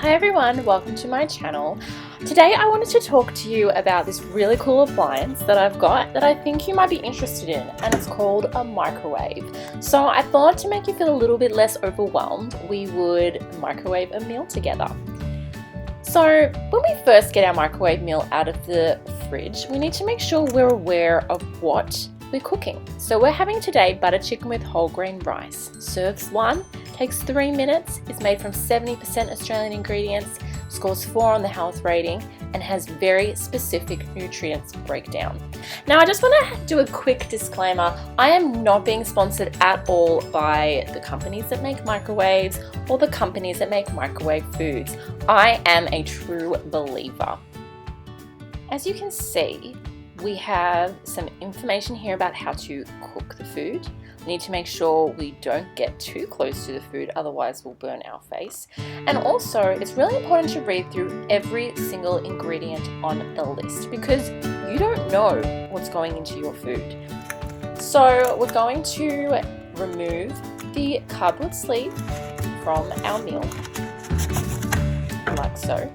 Hi everyone, welcome to my channel. Today I wanted to talk to you about this really cool appliance that I've got that I think you might be interested in, and it's called a microwave. So I thought to make you feel a little bit less overwhelmed, we would microwave a meal together. So when we first get our microwave meal out of the fridge, we need to make sure we're aware of what we're cooking. So we're having today butter chicken with whole grain rice. Serves 1, takes 3 minutes, is made from 70% Australian ingredients, scores 4 on the health rating, and has very specific nutrients breakdown. Now I just want to do a quick disclaimer. I am not being sponsored at all by the companies that make microwaves or the companies that make microwave foods. I am a true believer. As you can see, we have some information here about how to cook the food. We need to make sure we don't get too close to the food, otherwise we'll burn our face. And also, it's really important to read through every single ingredient on the list because you don't know what's going into your food. So we're going to remove the cardboard sleeve from our meal, like so.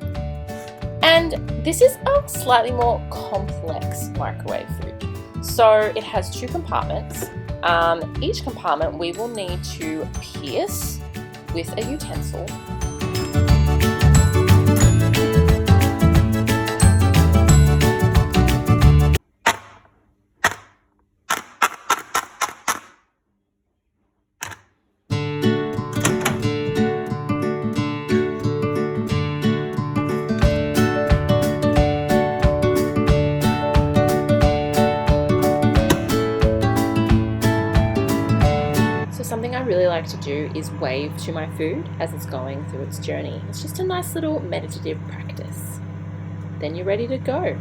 And this is a slightly more complex microwave food. So it has 2 compartments. Each compartment we will need to pierce with a utensil. Something I really like to do is wave to my food as it's going through its journey. It's just a nice little meditative practice. Then you're ready to go.